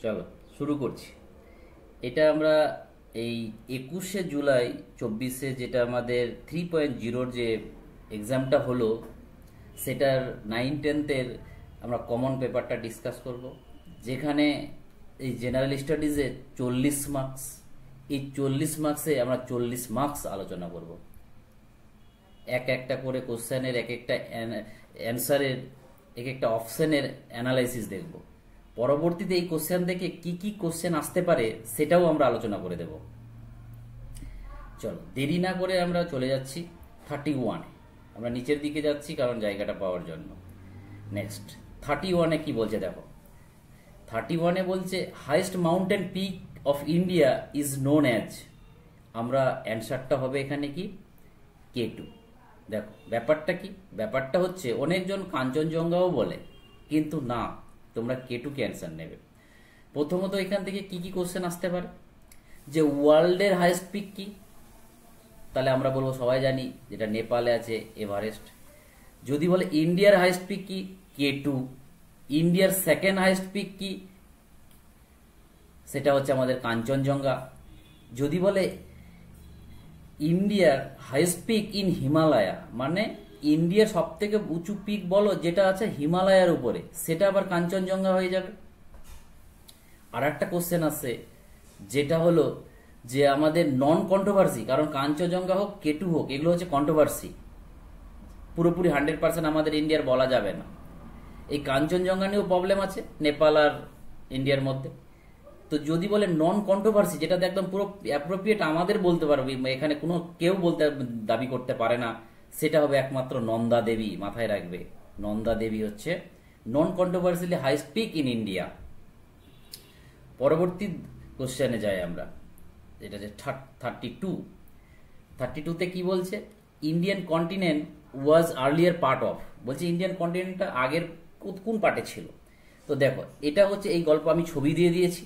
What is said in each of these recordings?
চলো শুরু করছি। এটা আমরা এই 21শে জুলাই 24-এ যেটা আমাদের 3.0-র যে এক্সামটা হলো, সেটার 9-10-এর আমরা কমন পেপারটা ডিসকাস করব, যেখানে এই জেনারেল স্টাডিজে 40 মার্কস। এই 40 মার্কসে আমরা 40 মার্কস আলোচনা করব। এক একটা করে কোশ্চেনের এক একটা অ্যান্সারের এক একটা অপশনের অ্যানালাইসিস দেখব। পরবর্তীতে এই কোশ্চেন থেকে কি কি কোশ্চেন আসতে পারে সেটাও আমরা আলোচনা করে দেব। চলো দেরি না করে আমরা চলে যাচ্ছি 31-এ। আমরা নিচের দিকে যাচ্ছি কারণ জায়গাটা পাওয়ার জন্য। নেক্সট 31-এ কি বলছে দেখো। 31-এ বলছে highest mountain peak of India is known as. আমরা অ্যান্সারটা হবে এখানে কি K2। দেখো ব্যাপারটা কি, ব্যাপারটা হচ্ছে অনেকজন কাঞ্চনজঙ্ঘাও বলে, কিন্তু না, তোমরা K2 কে অ্যান্সার নেবে। প্রথমত এখান থেকে কি কি কোশ্চেন আসতে পারে, যে ওয়ার্ল্ডের হাইয়েস্ট পিক কি, তাহলে আমরা বলবো সবাই জানি যেটা নেপালে আছে এভারেস্ট। যদি বলে ইন্ডিয়ার হাইয়েস্ট পিক কি, K2। ইন্ডিয়ার সেকেন্ড হাইয়েস্ট পিক কি, সেটা হচ্ছে আমাদের কাঞ্চনজঙ্ঘা। যদি বলে ইন্ডিয়ার হাইয়েস্ট পিক ইন হিমালয়া, মানে ইন্ডিয়ার সব থেকে উঁচু পিক বলো যেটা আছে হিমালয়ার উপরে, সেটা আবার কাঞ্চনজঙ্ঘা হয়ে যাবে। আর একটা কোশ্চেন আছে যেটা হলো যে আমাদের নন কন্ট্রোভার্সি, কারণ কাঞ্চনজঙ্ঘা হোক K2 হোক এগুলো হচ্ছে কন্ট্রোভার্সি, পুরোপুরি 100% আমাদের ইন্ডিয়ার বলা যাবে না। এই কাঞ্চনজঙ্ঘা নিয়েও প্রবলেম আছে নেপাল আর ইন্ডিয়ার মধ্যে। তো যদি বলে নন কন্ট্রোভার্সি, যেটাতে একদম পুরো অ্যাপ্রোপ্রিয়েট আমাদের বলতে পারবে, এখানে কোনো কেউ বলতে দাবি করতে পারে না, সেটা হবে একমাত্র নন্দা দেবী। মাথায় রাখবে, নন্দা দেবী হচ্ছে নন কন্ট্রোভার্সিলি হাইস্ট পিক ইন ইন্ডিয়া। পরবর্তী কোশ্চেনে যাই আমরা, এটা যে 32তে কি বলছে, Indian continent was earlier part of. বলছে ইন্ডিয়ান কন্টিনেন্টটা আগের কোন পার্টে ছিল। তো দেখো এটা হচ্ছে এই গল্প আমি ছবি দিয়ে দিয়েছি,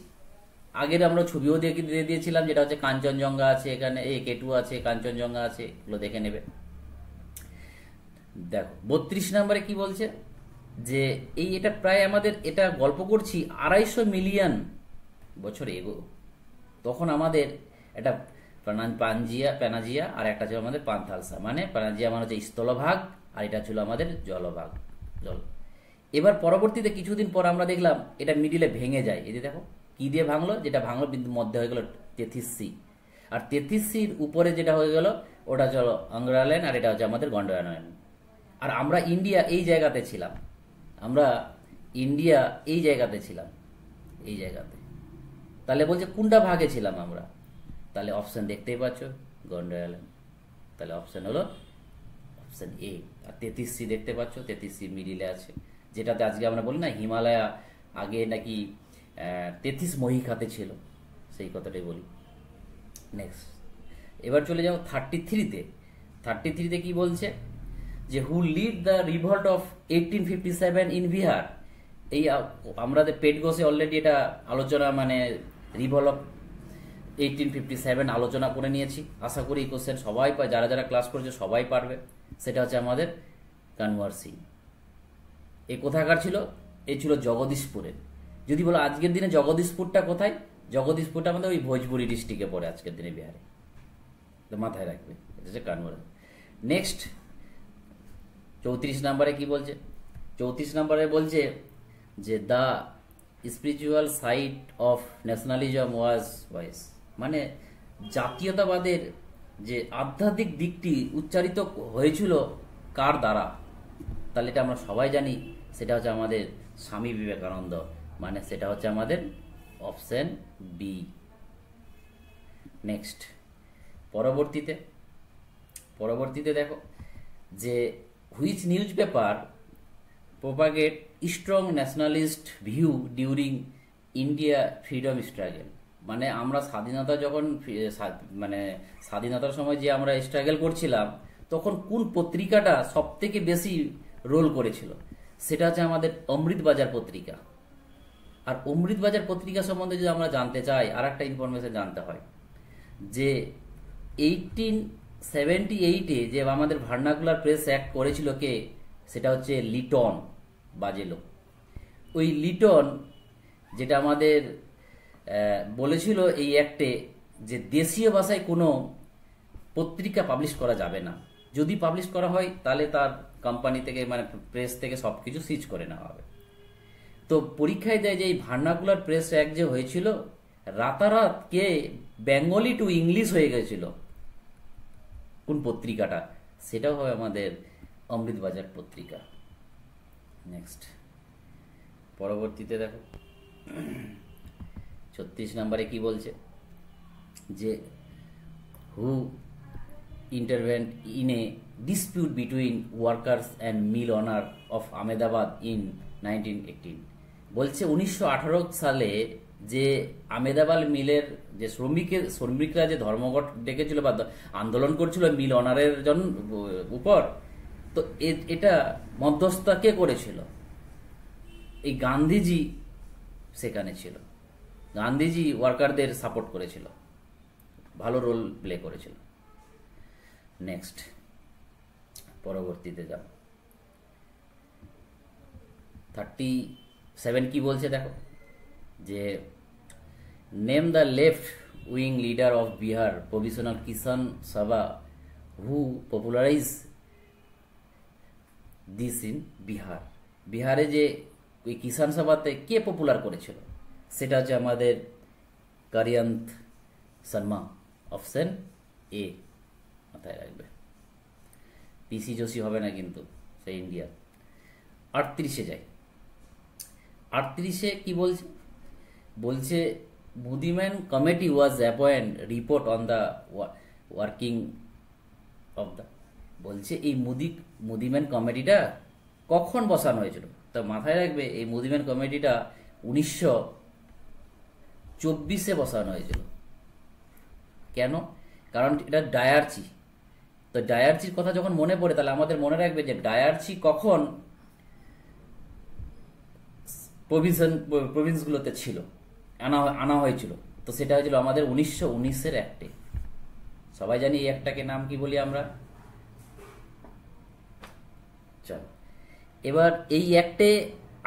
আগের আমরা ছবিও দিয়ে দিয়েছিলাম, যেটা হচ্ছে কাঞ্চনজঙ্ঘা আছে এখানে, K2 আছে, কাঞ্চনজঙ্ঘা আছে, এগুলো দেখে নেবে। দেখো 32 নম্বরে কি বলছে, যে এটা প্রায় আমাদের, এটা গল্প করছি 250 মিলিয়ন বছর এগো। তখন আমাদের এটা প্যানাজিয়া আর একটা ছিল আমাদের পান্থালসা। মানে প্যানাজিয়া মানে হচ্ছে স্থলভাগ, আর এটা ছিল আমাদের জলভাগ, জল। এবার পরবর্তীতে কিছুদিন পর আমরা দেখলাম এটা মিডিলে ভেঙে যায়। এই যে দেখো কি দিয়ে ভাঙলো, যেটা ভাঙলো বিন্দু মধ্যে হয়ে গেল 33C, আর 33Cর উপরে যেটা হয়ে গেল ওটা চলো অঙ্গরায়ণ, আর এটা হচ্ছে আমাদের গন্ডায়ন। আর আমরা ইন্ডিয়া এই জায়গাতে ছিলাম, আমরা ইন্ডিয়া এই জায়গাতে ছিলাম, এই জায়গাতে। তাহলে বলছে কোনটা ভাগে ছিলাম আমরা, তাহলে অপশন দেখতেই পাচ্ছ গন্ডায়ন। তাহলে অপশন হলো অপশন A। আর 33C দেখতে পাচ্ছ, 33C মিডিলে আছে, যেটাতে আজকে আমরা বলি না হিমালয়া আগে নাকি 33 মহিখাতে ছিল, সেই কথাটাই বলি। নেক্সট এবার চলে যাও 33-তে। 33-তে কি বলছে, যে who led the revolt of 1857 in Bihar. এই আমাদের পেট গোসে অলরেডি এটা আলোচনা, মানে রিভল্ট অফ 1857 আলোচনা করে নিয়েছি। আশা করি এই কোশ্চেন সবাই পায়, যারা যারা ক্লাস করেছে সবাই পারবে। সেটা হচ্ছে আমাদের কানওয়ার সিং। এই কোথাকার ছিল, এই ছিল জগদীশপুরে। যদি বলো আজকের দিনে জগদীশপুরটা কোথায়, জগদীশপুরটা আমাদের ওই ভোজপুরি ডিস্ট্রিক্টে পড়ে আজকের দিনে বিহারে। তো মাথায় রাখবে, এটা হচ্ছে কানওয়ার। নেক্সট 34 নম্বরে কি বলছে, 34 নম্বরে বলছে যে the spiritual side of nationalism was voice, মানে জাতীয়তাবাদের যে আধ্যাত্মিক দিকটি উচ্চারিত হয়েছিল কার দ্বারা, তাহলে এটা আমরা সবাই জানি, সেটা হচ্ছে আমাদের স্বামী বিবেকানন্দ। মানে সেটা হচ্ছে আমাদের অপশন B। নেক্সট পরবর্তীতে দেখো যে which news paper propagate strong nationalist view during India freedom struggle. মানে আমরা স্বাধীনতা যখন, মানে স্বাধীনতার সময় যে আমরা স্ট্রাগল করছিলাম, তখন কোন পত্রিকাটা সব থেকে বেশি রোল করেছিল, সেটা হচ্ছে আমাদের অমৃতবাজার পত্রিকা। আর অমৃতবাজার পত্রিকা সম্বন্ধে যদি আমরা জানতে চাই, আর একটা ইনফরমেশন জানতে হয়, যে 1878-এ যে আমাদের ভার্নাকুলার প্রেস অ্যাক্ট করেছিল কে, সেটা হচ্ছে লিটন বাজেলো। ওই লিটন যেটা আমাদের বলেছিল এই অ্যাক্টে যে দেশীয় ভাষায় কোনো পত্রিকা পাবলিশ করা যাবে না, যদি পাবলিশ করা হয় তাহলে তার কোম্পানি থেকে মানে প্রেস থেকে সব কিছু সিজ করে নেওয়া হবে। তো পরীক্ষায় দেয় যে এই ভার্নাকুলার প্রেস অ্যাক্ট যে হয়েছিল, রাতারাত কে বেঙ্গলি টু ইংলিশ হয়ে গেছিল কোন পত্রিকাটা, সেটাও হবে আমাদের অমৃতবাজার পত্রিকা। নেক্সট পরবর্তীতে দেখো 36 নম্বরে কি বলছে যে হু intervened in a dispute between workers and mill owner of Ahmedabad in 1918। বলছে 1918 সালে যে আহমেদাবাদ মিলের যে শ্রমিকরা যে ধর্মঘট ডেকেছিল বা আন্দোলন করছিল মিল অনারের উপর, তো এটা মধ্যস্থতা কে করেছিল? এই গান্ধীজি সেখানে ছিল। গান্ধীজি ওয়ার্কারদের সাপোর্ট করেছিল, ভালো রোল প্লে করেছিল। নেক্সট পরবর্তীতে যাব 37 কি বলছে দেখো যে name the left wing leader of Bihar provisional Kisan Sabha who popularise this in Bihar. বিহারে যে ওই কিষান সভাতে কে পপুলার করেছিল, সেটা হচ্ছে আমাদের কারিয়ান্ত শর্মা, অপশন এ মাথায় রাখবে। পিসি যোশী হবে না কিন্তু, সে ইন্ডিয়া। 38 যাই। 38 কি বলছে? বলছে Muddiman committee was appoint report on the working of the. বলছে এই মুদিম্যান কমিটিটা কখন বসানো হয়েছিল? তো মাথায় রাখবে এই মুদিম্যান কমিটিটা 1924 বসানো হয়েছিল। কেন? কারণ এটা ডায়ারচি। তো ডায়ারচির কথা যখন মনে পড়ে তাহলে আমাদের মনে রাখবে যে ডায়ারচি কখন প্রভিন্সগুলোতে ছিল, আনা হয়েছিল। তো সেটা হয়েছিল আমাদের 1919 অ্যাক্টে। সবাই জানি এই অ্যাক্টটাকে নাম কি বলি আমরা। চলো এবার এই অ্যাক্টে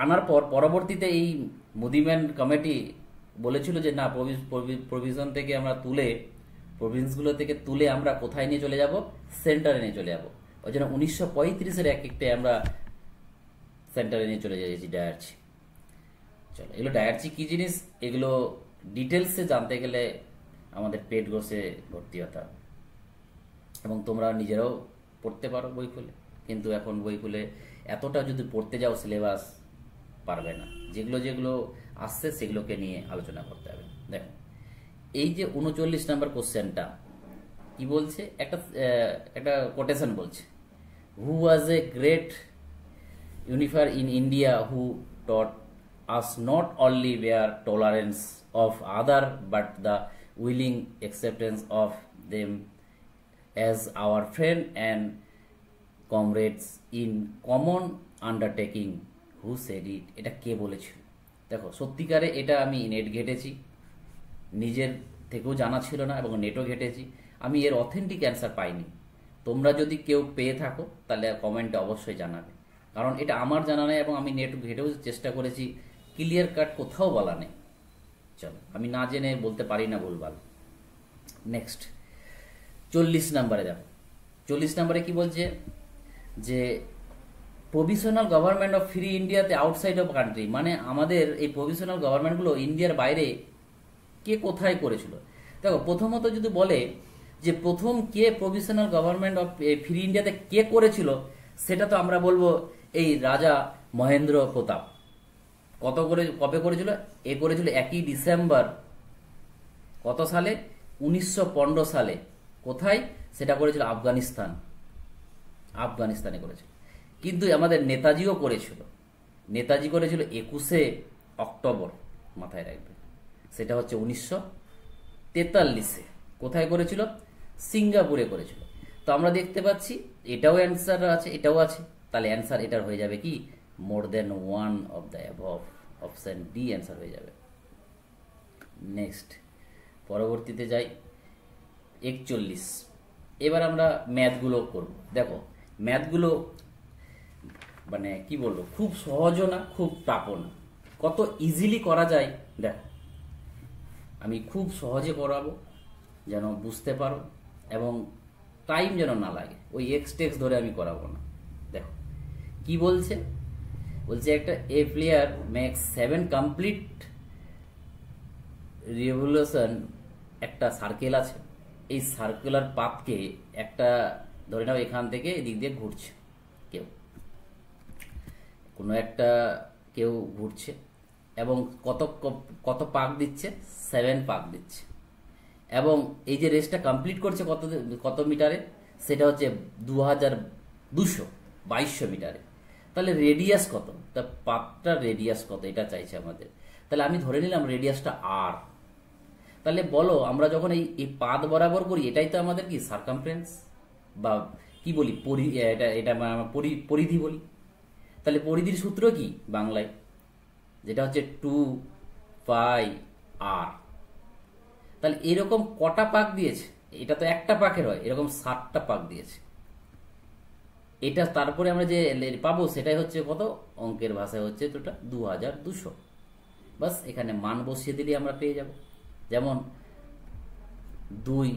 আনার পর পরবর্তীতে এই মুদিম্যান কমিটি বলেছিল যে না, প্রভিশন থেকে আমরা প্রভিন্সগুলো থেকে তুলে আমরা কোথায় নিয়ে চলে যাব? সেন্টারে নিয়ে চলে যাব। ওই জন্য 1935 অ্যাক্টে আমরা সেন্টারে নিয়ে চলে যাচ্ছি ডায়ারচি। চলো এগুলো ডায়ারচি কি জিনিস, এগুলো ডিটেলসে জানতে গেলে আমাদের পেড কোর্সে ভর্তি হতে হবে, এবং তোমরা নিজেরাও পড়তে পারো বই খুলে। কিন্তু এখন বই খুলে এতটা যদি পড়তে যাও সিলেবাস পারবে না। যেগুলো আসছে সেগুলোকে নিয়ে আলোচনা করতে হবে। দেখো এই যে 39 নম্বর কোশ্চেনটা কি বলছে, একটা কোটেশন বলছে, who was a great unifier in India who taught us not only their tolerance of other but the willing acceptance of them as our friend and comrades in common undertaking. Who said it? এটা কে বলেছিল? দেখো সত্যিকারে এটা আমি net ঘেটেছি, নিজের থেকেও জানা ছিল না, এবং নেটও ঘেটেছি। আমি এর অথেন্টিক অ্যান্সার পাইনি। তোমরা যদি কেউ পেয়ে থাকো তাহলে কমেন্টে অবশ্যই জানাবে, কারণ এটা আমার জানা নেই, এবং আমি নেট ঘেটেও চেষ্টা করেছি, ক্লিয়ার কাট কোথাও বলা নেই। চলো আমি না জেনে বলতে পারি না ভুলভাল। নেক্সট 40 নম্বরে দেখো। 40 নম্বরে কি বলছে যে প্রভিশনাল গভর্নমেন্ট অফ ফ্রি ইন্ডিয়াতে আউটসাইড অফ কান্ট্রি, মানে আমাদের এই প্রভিশনাল গভর্নমেন্টগুলো ইন্ডিয়ার বাইরে কে কোথায় করেছিল। দেখো প্রথমত যদি বলে যে প্রথম কে প্রভিশনাল গভর্নমেন্ট অফ ফ্রি ইন্ডিয়াতে কে করেছিল, সেটা তো আমরা বলবো এই রাজা মহেন্দ্র প্রতাপ। কবে করেছিল? এ করেছিল 1 ডিসেম্বর কত সালে? 1915 সালে। কোথায়? সেটা করেছিল আফগানিস্তানে করেছিল। কিন্তু আমাদের নেতাজিও করেছিল। নেতাজি করেছিল 21 অক্টোবর, মাথায় রাখবে। সেটা হচ্ছে 1943-এ। কোথায় করেছিল? সিঙ্গাপুরে করেছিল। তো আমরা দেখতে পাচ্ছি এটাও অ্যান্সার আছে, এটাও আছে। তাহলে অ্যান্সার এটার হয়ে যাবে কি? More than one of the above, option D answer হয়ে যাবে। নেক্সট পরবর্তীতে যাই 41। এবার আমরা ম্যাথগুলো করব। দেখো ম্যাথগুলো মানে কি বলবো, খুব সহজও না খুব টাফও না, কত ইজিলি করা যায় দেখো, আমি খুব সহজে করাবো যেন বুঝতে পারো এবং টাইম যেন না লাগে, ওই এক্স টেক্স ধরে আমি করাবো না। দেখো কি বলছে, বলছে একটা a player makes 7 complete revolution, একটা সার্কেল আছে, এই সার্কুলার পাথকে একটা ধরে নাও এখান থেকে এদিক দিয়ে ঘুরছে কেউ, কোনো একটা কেউ ঘুরছে এবং কত কত পাক দিচ্ছে, 7 পাক দিচ্ছে, এবং এই যে রেসটা কমপ্লিট করছে কত কত মিটারে, সেটা হচ্ছে 2200 মিটারে। তাহলে রেডিয়াস কত, তা পাথটার রেডিয়াস কত এটা চাইছে আমাদের। তাহলে আমি ধরে নিলাম রেডিয়াসটা আর। তাহলে বলো আমরা যখন এই পাথ বরাবর করি, এটাই তো আমাদের কি সারকামফারেন্স বা কি বলি এটা এটা পরিধি বলি। তাহলে পরিধির সূত্র কি বাংলায়, যেটা হচ্ছে 2πr। তাহলে এরকম কটা পাক দিয়েছে, এটা তো একটা পাকের হয়, এরকম 7টা পাক দিয়েছে। এটা তারপরে আমরা যে পাবো সেটাই হচ্ছে কত, অঙ্কের ভাষায় হচ্ছে তোটা 2200। বাস এখানে মান বসিয়ে দিলে আমরা পেয়ে যাব। যেমন 2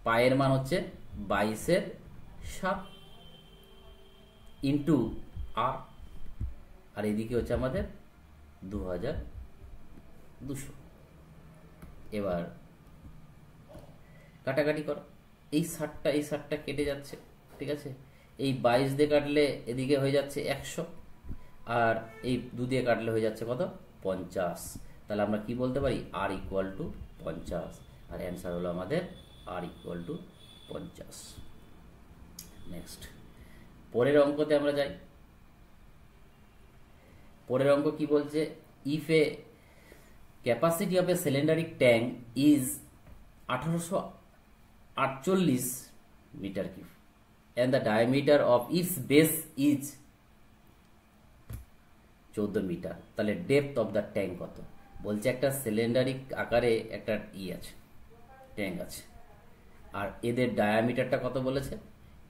পায়ের মান হচ্ছে 22/7 ইন্টু আর, আর এদিকে হচ্ছে আমাদের 2200। এবার কাটাকাটি করো, এই 60টা কেটে যাচ্ছে, ঠিক আছে। এই 22 দিয়ে কাটলে এদিকে হয়ে যাচ্ছে 100, আর এই 2 দিয়ে কাটলে হয়ে যাচ্ছে কত, 50। তাহলে আমরা কি বলতে পারি, আর ইকুয়াল টু 50, আর অ্যান্সার হলো আমাদের আর ইকুয়াল টু 50। নেক্সট পরের অঙ্কতে আমরা যাই। পরের অঙ্ক কি বলছে, if a capacity of a cylindric tank is 1848 metre cube and the diameter of its base is 14 metre, তাহলে ডেপথ অফ দ্য ট্যাঙ্ক কত। বলছে একটা সিলিন্ডারিক আকারে একটা আছে, ট্যাঙ্ক আছে, আর এদের ডায়ামিটারটা কত বলেছে,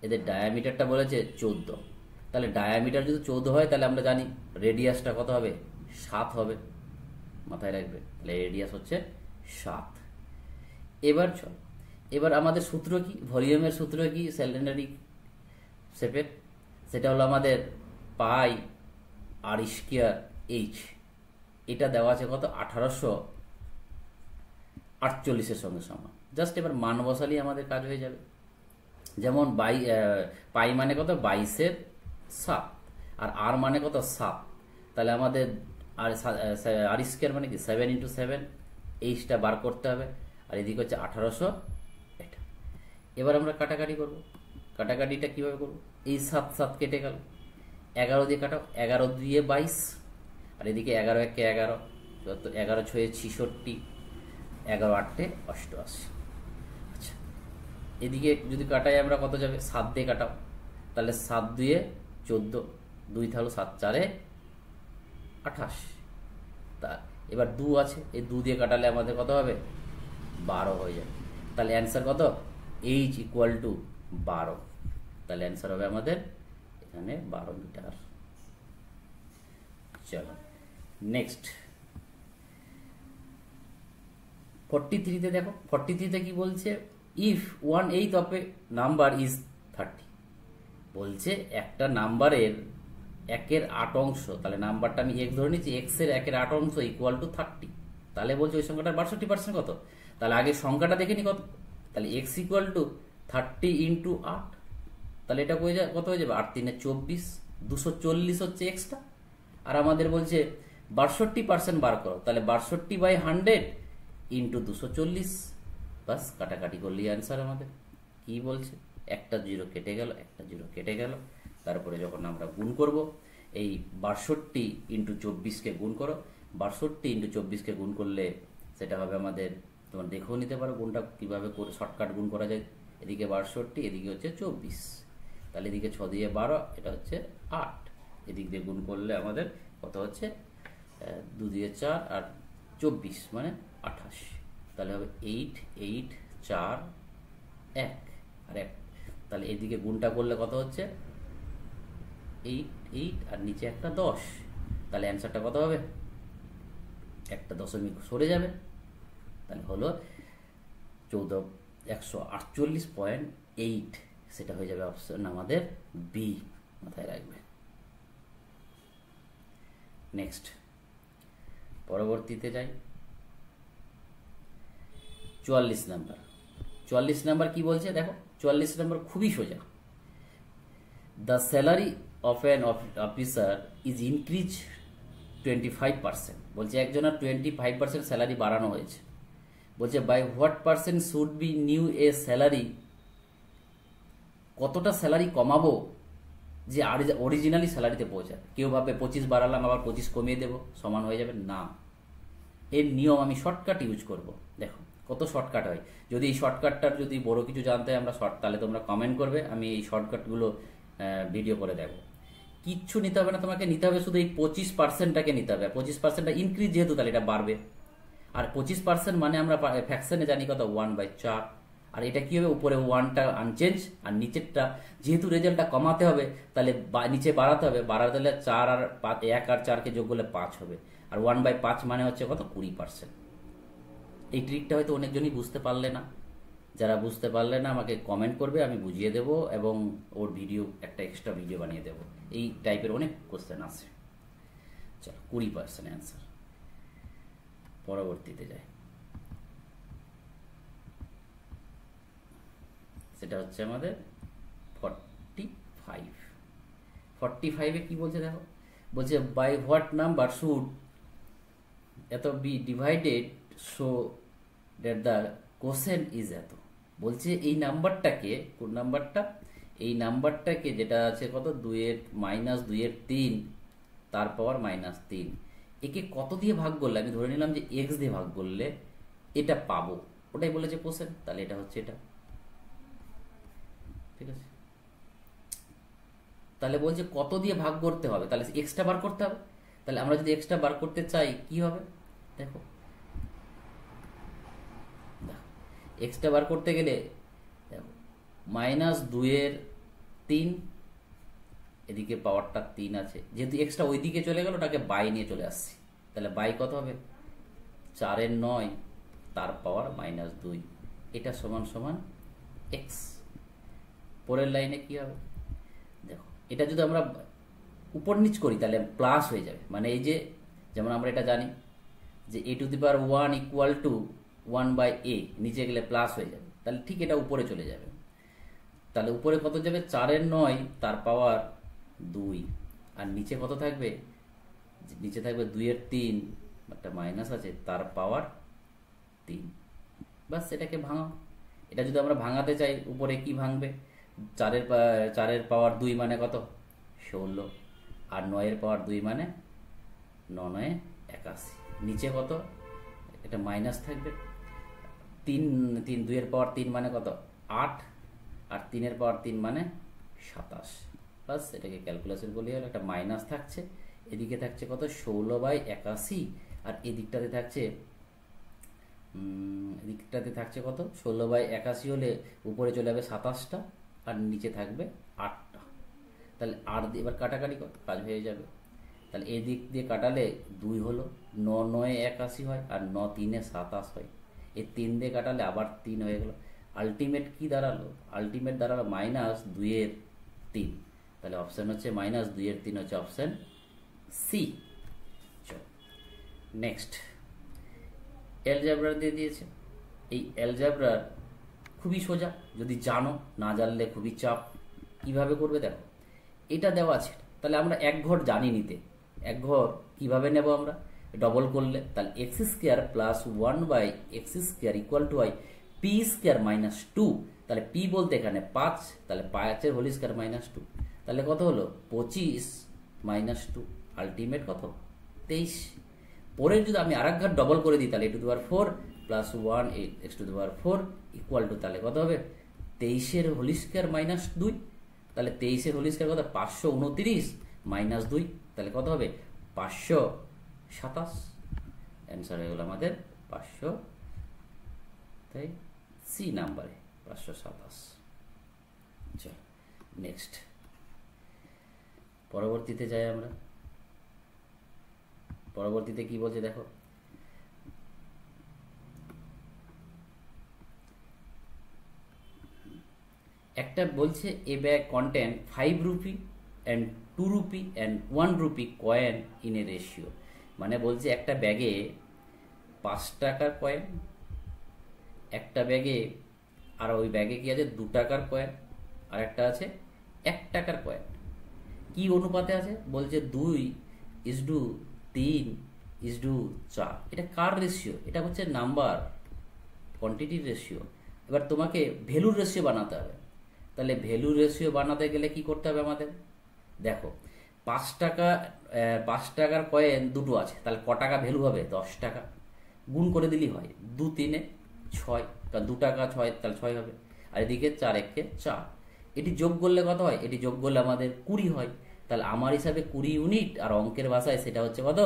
এদের ডায়ামিটারটা বলেছে 14। তাহলে ডায়ামিটার যদি 14 হয়, তাহলে আমরা জানি রেডিয়াসটা কত হবে, 7 হবে, মাথায় রাখবে। তাহলে রেডিয়াস হচ্ছে 7। এবার চল, এবার আমাদের সূত্র কি, ভলিউমের সূত্র কি সিলিন্ডারিক শেপের, সেটা হলো আমাদের পাই আর স্কয়ার এইচ। এটা দেওয়া আছে কত, 1848-এর সঙ্গে সমান। জাস্ট এবার মান বসালেই আমাদের কাজ হয়ে যাবে। যেমন পাই মানে কত, 22/7, আর আর মানে কত, 7। তাহলে আমাদের আর স্কয়ার মানে কি 7 × 7, এইচটা বার করতে হবে, আর এদিকে হচ্ছে 1800 এটা। এবার আমরা কাটাকাটি করব। কাটাকাটিটা কিভাবে করব, এই 7 কেটে গেল, 11 দিয়ে কাটাও, 11 দিয়ে 22, আর এদিকে 11 × 1 = 11, 11 × 6 = 66, 11 × 8 = 88। আচ্ছা, এদিকে যদি কাটাই আমরা কত যাবে, 7 দিয়ে কাটাও, তাহলে 7 দিয়ে 14, 2 থাকলো, 7 × 4 = 28। তা এবার 2 আছে, এই 2 দিয়ে কাটালে আমাদের কত হবে, 12 হয়ে যাবে। তাহলে অ্যান্সার কত, এইচ ইকুয়াল টু 12। তাহলে অ্যান্সার হবে আমাদের এখানে 12 মিটার। চলো নেক্সট 43-তে দেখো। 43-তে কি বলছে, if 1/8 of A number is 30। বলছে একটা নাম্বারের 1/8 অংশ, তাহলে নাম্বারটা আমি x ধরে নিচ্ছি, x এর 1/8 অংশ ইকুয়াল টু 30। তাহলে বলছে ওই সংখ্যাটার 62% কত। তাহলে আগে সংখ্যাটা দেখে নি কত, তাহলে x ইকুয়াল টু 30 × 8। তাহলে এটা কত হয়ে যাবে, 8 × 3 = 24, 240 হচ্ছে এক্সটা। আর আমাদের বলছে 62% বার করো, তাহলে 62/100 × 240। বাস কাটাকাটি করলেই অ্যান্সার আমাদের। কি বলছে, একটা 0 কেটে গেল, একটা 0 কেটে গেল, তারপরে যখন আমরা গুণ করব, এই 62 × 24-কে গুণ করো, 62 × 24-কে গুণ করলে সেটা হবে আমাদের, তোমার দেখেও নিতে পারো গুণটা কীভাবে করে শর্টকাট গুণ করা যায়। এদিকে 62, এদিকে হচ্ছে 24, তাহলে এদিকে 6 দিয়ে 12, এটা হচ্ছে 8, এদিক দিয়ে গুণ করলে আমাদের কত হচ্ছে, 2 দিয়ে 4 আর 24 মানে 28। তাহলে হবে 8, 8, 4, 1 আর 1। তাহলে এদিকে গুণটা করলে কত হচ্ছে, 8, 8 আর নিচে একটা 10। তাহলে অ্যান্সারটা কত হবে, একটা দশমিক সরে যাবে, তাহলে হলো 148.8, সেটা হয়ে যাবে অপশন আমাদের বি, মাথায় রাখবে। নেক্সট পরবর্তীতে যাই, 44 নাম্বার। 44 নাম্বার কি বলছে দেখো, 44 নাম্বার খুবই সোজা। The salary of an officer is increase 25%। বলছে একজনের 25% স্যালারি বাড়ানো হয়েছে। বলছে by what percent should be new a salary, কতটা স্যালারি কমাবো যে অরিজিনালি স্যালারিতে পৌঁছাবে। কেউ ভাবে 25 বাড়ালাম আবার 25 কমিয়ে দেবো সমান হয়ে যাবে, না। এর নিয়ম আমি শর্টকাট ইউজ করব। দেখো কত শর্টকাট হয়। যদি এই শর্টকাটটার যদি বড় কিছু জানতে হয় আমরা তাহলে তোমরা কমেন্ট করবে, আমি এই শর্টকাটগুলো ভিডিও করে দেবো। কিচ্ছু নিতে হবে না তোমাকে, নিতে হবে শুধু এই 25%টাকে নিতে হবে। 25%টা ইনক্রিজ যেহেতু, তাহলে এটা বাড়বে। আর 25% মানে আমরা ফ্র্যাকশনে জানি কত, 1/4। আর এটা কি হবে, উপরে 1টা আনচেঞ্জ আর নিচেরটা যেহেতু রেজাল্টটা কমাতে হবে তাহলে নিচে বাড়াতে হবে। বাড়াতে হলে 4 আর 5, 1 আর 4কে যোগ করলে 5 হবে। আর 1/5 মানে হচ্ছে কত, 20%। এই ট্রিকটা হয়তো অনেকজনই বুঝতে পারলে না। যারা বুঝতে পারলে না আমাকে কমেন্ট করবে, আমি বুঝিয়ে দেব এবং ওর ভিডিও একটা এক্সট্রা ভিডিও বানিয়ে দেব। এই টাইপের অনেক কোশ্চেন আছে। চলো 20% অ্যান্সার। পরবর্তীতে যায়, সেটা হচ্ছে আমাদের 45। 45-এ কি বলছে দেখো, বলছে বাই হোয়াট নাম্বার শুড এত be divided so that the quotient is এত। বলছে এই নাম্বারটাকে, কোন নাম্বারটা, এই নাম্বারটাকে যেটা আছে কত, 2-3 তার পাওয়ার -3, একে কত দিয়ে ভাগ করলে, আমি ধরে নিলাম যে এক্স দিয়ে ভাগ করলে এটা পাবো, ওটাই বলেছে কোশেন্ট। তাহলে এটা হচ্ছে এটা, ঠিক আছে। তাহলে বলছে কত দিয়ে ভাগ করতে হবে, তাহলে এক্সট্রা বার করতে হবে। তাহলে আমরা যদি এক্সট্রা বার করতে চাই কি হবে, দেখো এক্সট্রা বার করতে গেলে দেখো -2/3, এদিকে পাওয়ারটা 3 আছে, যেহেতু এক্সট্রা ওইদিকে চলে গেল ওটাকে বাই নিয়ে চলে আসছি। তাহলে বাই কত হবে, 4/9 তার পাওয়ার -2, এটা সমান সমান এক্স। পরের লাইনে কি হবে দেখো, এটা যদি আমরা উপর নিচ করি তাহলে প্লাস হয়ে যাবে। মানে এই যে, যেমন আমরা এটা জানি যে a⁴ ইকুয়াল টু 1/a, নিচে গেলে প্লাস হয়ে যাবে, তাহলে ঠিক এটা উপরে চলে যাবে। তাহলে উপরে কত যাবে, 4/9 তার পাওয়ার 2, আর নিচে কত থাকবে, নিচে থাকবে 2/3, একটা মাইনাস আছে, তার পাওয়ার 3। বাস এটাকে ভাঙাও। এটা যদি আমরা ভাঙাতে চাই উপরে কি ভাঙবে, 4-এর পাওয়ার 2 মানে কত, 16, আর 9-এর পাওয়ার 2 মানে 9-9-81। নিচে কত, এটা মাইনাস থাকবে, 2-এর পাওয়ার 3 মানে কত, 8, আর 3-এর পাওয়ার 3 মানে 27। বাস এটাকে ক্যালকুলেশন করলে হলো, একটা মাইনাস থাকছে, এদিকে থাকছে কত, 16/81, আর এদিকটাতে থাকছে কত, 16/81 হলে উপরে চলে যাবে 27টা আর নিচে থাকবে 8টা। তাহলে 8 দিয়ে এবার কাটাকাটি কাজ হয়ে যাবে। তাহলে এদিক দিয়ে কাটালে 2 হলো, 9-9-81 হয়, আর 9-3-27 হয়। এই 3 দিয়ে কাটালে আবার 3 হয়ে গেল। আলটিমেট কি দাঁড়ালো, আলটিমেট দাঁড়ালো -2/3। তাহলে অপশান হচ্ছে -2/3 হচ্ছে অপশান সি। চলো নেক্সট, অ্যালজেব্রা দিয়ে দিয়েছে। এই অ্যালজেব্রা খুবই সোজা, যদি জানো, না জানলে খুবই চাপ। কিভাবে করবে দেখো, এটা দেওয়া আছে, তাহলে আমরা এক ঘর জানি নিতে। এক ঘর কিভাবে নেব আমরা, ডবল করলে তাহলে x² + 1/x² ইকুয়াল টু হয় p² - 2। তাহলে p বলতে এখানে 5, তাহলে 5-এর হোল স্কয়ার -2, তাহলে কত হলো 25 - 2, আলটিমেট কত 23। পরে যদি আমি আরেক ঘর ডবল করে দিই তাহলে a⁴ + 1x⁴ ইকুয়াল টু, তাহলে কত হবে 23-এর হোল স্কয়ার -2। তাহলে 23-এর হোল স্কয়ার কত, 529 - 2, তাহলে কত হবে 527। অ্যান্সার হয়ে গেল আমাদের 500, তাই সি নাম্বারে 527। চল নেক্সট, পরবর্তীতে যাই আমরা। পরবর্তীতে কি বলছে দেখো, একটা বলছে a bag content 5 rupee and 2 rupee and 1 rupee coin in a ratio, মানে বলছে একটা ব্যাগে 5 টাকার কয়েন, একটা ব্যাগে, আর ওই ব্যাগে কি আছে 2 টাকার কয়েন, আর একটা আছে 1 টাকার কয়েন। কি অনুপাতে আছে বলছে 2:3:4। এটা কার রেশিও? এটা হচ্ছে নাম্বার কোয়ান্টিটির রেশিও। এবার তোমাকে ভ্যালুর রেশিও বানাতে হবে। তাহলে ভ্যালুর রেশিও বানাতে গেলে কি করতে হবে আমাদের? দেখো 5 টাকা, 5 টাকার কয়েন দুটো আছে, তাহলে ক টাকা ভ্যালু হবে? 10 টাকা। গুণ করে দিলেই হয়, 2×3=6, কারণ 2 টাকা 6, তাহলে 6 হবে। আর এদিকে 4×1=4। এটি যোগ করলে কত হয়? এটি যোগ করলে আমাদের 20 হয়। তাহলে আমার হিসাবে 20 ইউনিট, আর অঙ্কের ভাষায় সেটা হচ্ছে কত?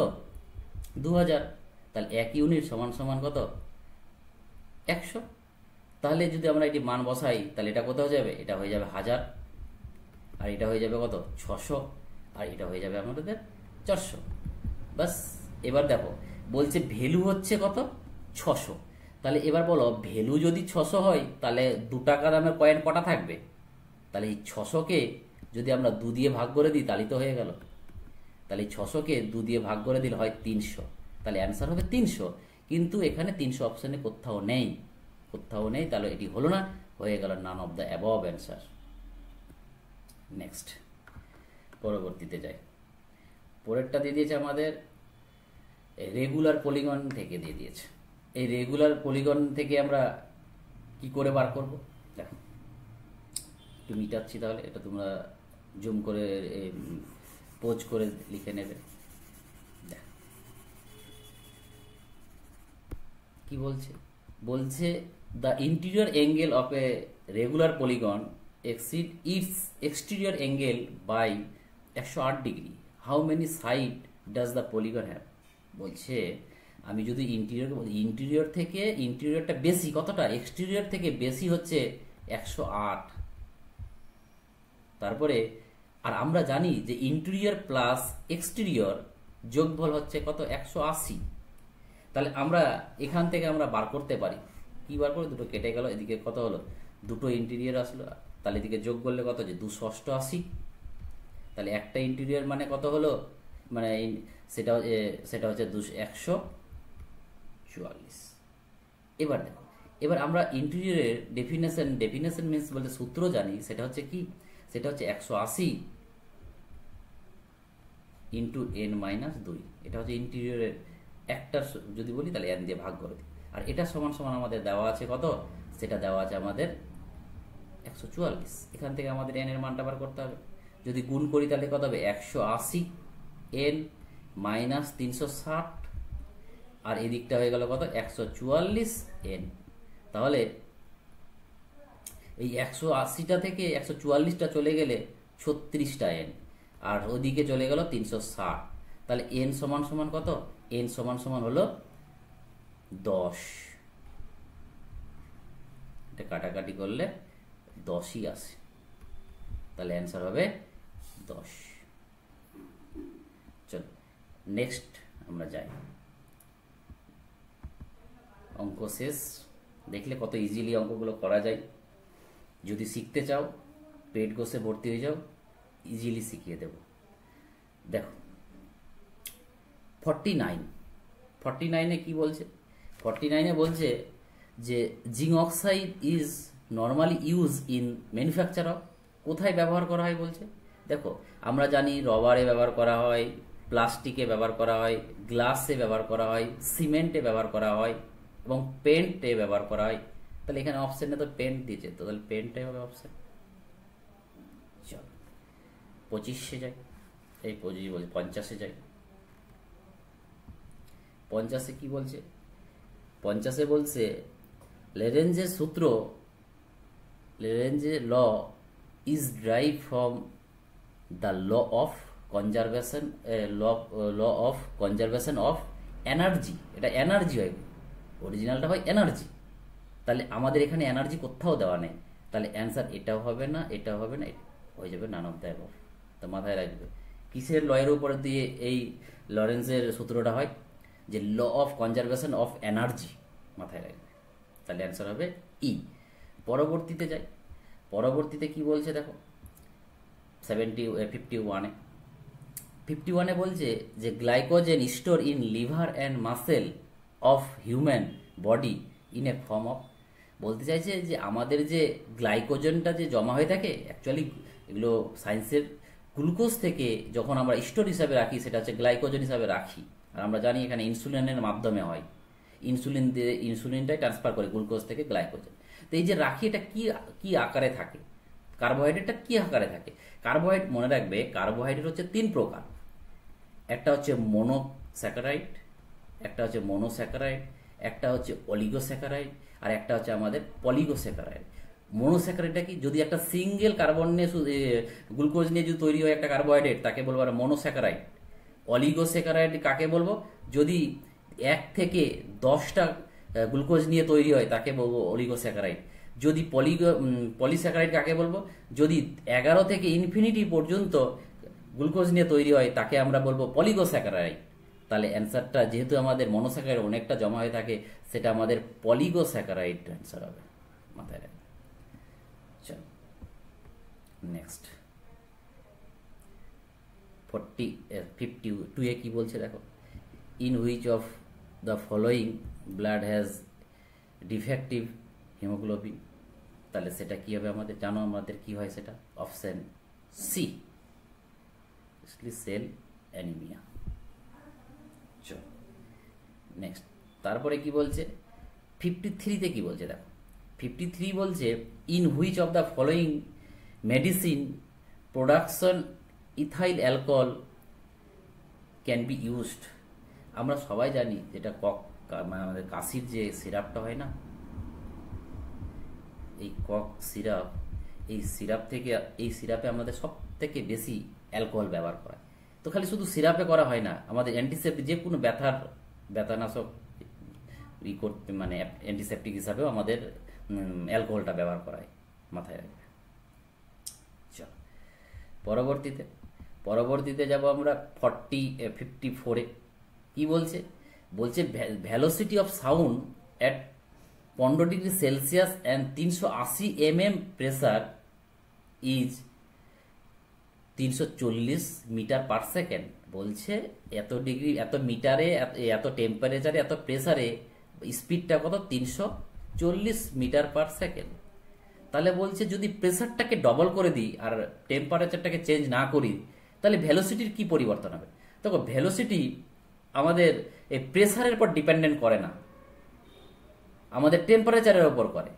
2000। তাহলে 1 ইউনিট সমান সমান কত? 100। তাহলে যদি আমরা এটি মান বসাই, তাহলে এটা কত হয়ে যাবে? এটা হয়ে যাবে 1000, আর এটা হয়ে যাবে কত? 600, আর এটা হয়ে যাবে আমাদের 400। বাস। এবার দেখো বলছে ভ্যালু হচ্ছে কত? 600। তাহলে এবার বলো ভ্যালু যদি 600 হয়, তাহলে 2 টাকা দামের কয়েন কটা থাকবে? তাহলে এই 600কে যদি আমরা 2 দিয়ে ভাগ করে দিই, তাহলেই তো হয়ে গেল। তাহলে এই 600কে 2 দিয়ে ভাগ করে দিলে হয় 300। তাহলে অ্যান্সার হবে 300। কিন্তু এখানে 300 অপশানে কোথাও নেই, কোথাও নেই। তাহলে এটি হলো না, হয়ে গেল none of the above answer. Next, পরবর্তীতে যাই। পরেরটা দিয়ে দিয়েছে আমাদের রেগুলার পলিগন থেকে দিয়ে দিয়েছে। এই রেগুলার পলিগন থেকে আমরা কি করে বার করব? দেখো একটু মিটাচ্ছি, তাহলে এটা তোমরা জুম করে পোজ করে লিখে নেবে। দেখো কি বলছে? বলছে the interior angle of a regular polygon exceed its exterior angle by 108 degree. How many side does the polygon have? বলছে আমি যদি ইন্টেরিয়র থেকে, ইন্টেরিয়রটা বেশি কতটা? এক্সটেরিয়র থেকে বেশি হচ্ছে 108। তারপরে আর আমরা জানি যে ইন্টেরিয়র প্লাস এক্সটেরিয়র যোগফল হচ্ছে কত? 180। তাহলে আমরা এখান থেকে আমরা বার করতে পারি। কি বার করে? দুটো কেটে গেল, এদিকে কত হলো? দুটো ইন্টেরিয়র আসলো, তাহলে এদিকে যোগ করলে কত? যে 288। তাহলে একটা ইন্টেরিয়র মানে কত হলো? মানে সেটা হচ্ছে 144। এবার দেখো, এবার আমরা ইন্টেরিয়রের ডেফিনেশন মিনস বলতে সূত্র জানি। সেটা হচ্ছে কি? সেটা হচ্ছে 180 ইন্টু n-2। এটা হচ্ছে ইন্টেরিয়রের একটা, যদি বলি তাহলে n দিয়ে ভাগ করে দিই। আর এটা সমান সমান আমাদের দেওয়া আছে কত? সেটা দেওয়া আছে আমাদের 144। এখান থেকে আমাদের n এর মানটা বার করতে হবে। যদি গুণ করি তাহলে কত হবে? 180 n-360, আর এদিকটা হয়ে গেল কত? 144 n। তাহলে এই 180টা থেকে 144টা চলে গেলে 36টা n, আর ওদিকে চলে গেল 360। তাহলে n সমান সমান কত? n সমান সমান হলো 10। এটা কাটাকাটি করলে 10ই আসে। তাহলে অ্যান্সার হবে 10। চলো নেক্সট আমরা যাই। অঙ্ক শেষ। দেখলে কত ইজিলি অঙ্কগুলো করা যায়। যদি শিখতে চাও, পেড কোর্সে ভর্তি হয়ে যাও, ইজিলি শিখিয়ে দেব। দেখো 49-এ কি বলছে? 49-এ বলছে যে zinc oxide is normally use in manufacture of. কোথায় ব্যবহার করা হয় বলছে? দেখো আমরা জানি রবারে ব্যবহার করা হয়, প্লাস্টিকে ব্যবহার করা হয়, গ্লাসে ব্যবহার করা হয়, সিমেন্টে ব্যবহার করা হয়, এবং পেন্টে ব্যবহার করা হয়। তাহলে এখানে অপশানে তো পেন্ট দিয়েছে, তো তাহলে পেন্টটাই হবে অপশান। চল 25-এ যাই। এই 25 বলছে, 50-এ যাই। 50-এ কি বলছে? 50-এ বলছে লেরেঞ্জের সূত্র, লেরেঞ্জের law is derived from the law of conservation, law of conservation of energy. এটা এনার্জি হয়, অরিজিনালটা হয় এনার্জি। তাহলে আমাদের এখানে এনার্জি কোথাও দেওয়া নেই। তাহলে অ্যান্সার এটাও হবে না, এটাও হবে না, হয়ে যাবে নান অফ দ্য অ্যাবভ। তো মাথায় রাখবে কিসের লয়ের উপরে দিয়ে এই লরেন্সের সূত্রটা হয়? যে law of conservation of energy, মাথায় রাখবে। তাহলে অ্যান্সার হবে ই। পরবর্তীতে যাই। পরবর্তীতে কি বলছে দেখো 51-এ 51-এ বলছে যে glycogen store in liver and muscle of human body in a form of, বলতে চাইছে যে আমাদের যে গ্লাইকোজেনটা যে জমা হয়ে থাকে অ্যাকচুয়ালি এগুলো সায়েন্সের গ্লুকোজ থেকে যখন আমরা স্টোর হিসাবে রাখি সেটা হচ্ছে গ্লাইকোজেন হিসাবে রাখি। আর আমরা জানি এখানে ইনসুলিনের মাধ্যমে হয়, ইনসুলিন দিয়ে ইনসুলিনটাই ট্রান্সফার করে গ্লুকোজ থেকে গ্লাইকোজেন। তো এই যে রাখি এটা কি কি আকারে থাকে, কার্বোহাইড্রেটটা কি আকারে থাকে? কার্বোহাইড্রেট মনে রাখবে কার্বোহাইড্রেট হচ্ছে 3 প্রকার, একটা হচ্ছে মোনোস্যাকারাইড, একটা হচ্ছে মনোস্যাকারাইড, একটা হচ্ছে অলিগোস্যাকারাইড, আর একটা হচ্ছে আমাদের পলিগোস্যাকারাইড। মনোস্যাকারাইডটা কি? যদি একটা সিঙ্গেল কার্বন নিয়ে গ্লুকোজ নিয়ে যদি তৈরি হয় একটা কার্বোহাইড্রেট তাকে বলবো আমরা মনোস্যাকারাইড। অলিগোস্যাকারাইড কাকে বলবো? যদি 1 থেকে 10টা গ্লুকোজ নিয়ে তৈরি হয় তাকে বলবো অলিগোস্যাকারাইড। যদি পলিস্যাকারাইড কাকে বলবো? যদি 11 থেকে ইনফিনিটি পর্যন্ত গ্লুকোজ নিয়ে তৈরি হয় তাকে আমরা বলবো পলিগোস্যাকারাইড। তাহলে অ্যান্সারটা যেহেতু আমাদের মনোস্যাকারাইড অনেকটা জমা হয়ে থাকে সেটা আমাদের পলিগোস্যাকারাইড অ্যান্সার হবে, মাথায় রাখবে। চল নেক্সট 52-এ কি বলছে দেখো, in which of the following blood has defective haemoglobin. তাহলে সেটা কি হবে আমাদের জানো, আমাদের কি হয় সেটা? Option C, cell anaemia. চল নেক্সট, তারপরে কি বলছে 53-তে কি বলছে দেখো, 53 বলছে in which of the following medicine production ethyl alcohol can be used. আমরা সবাই জানি যেটা মানে আমাদের কাশির যে সিরাপটা হয় না, এই সিরাপ, এই সিরাপ থেকে এই সিরাপে আমাদের সব থেকে বেশি অ্যালকোহল ব্যবহার করা। তো খালি শুধু সিরাপে করা হয় না, আমাদের অ্যান্টিসেপ্টিক যে কোনো ব্যথানাশক করতে মানে অ্যান্টিসেপ্টিক হিসাবেও আমাদের অ্যালকোহলটা ব্যবহার করা হয়, মাথায় রাখবে। চলো পরবর্তীতে যাব আমরা 54-এ কি বলছে? বলছে velocity of sound at 15 degree Celsius and 380 mm pressure is 340 metre per second. বলছে এত ডিগ্রি, এত মিটারে, এত টেম্পারেচারে, এত প্রেসারে স্পিডটা কত? 340 মিটার পার সেকেন্ড। তাহলে বলছে যদি প্রেসারটাকে ডবল করে দিই আর টেম্পারেচারটাকে চেঞ্জ না করি তাহলে ভেলোসিটির কি পরিবর্তন হবে? দেখো ভেলোসিটি আমাদের এই প্রেসারের উপর ডিপেন্ডেন্ট করে না, আমাদের টেম্পারেচারের উপর করে।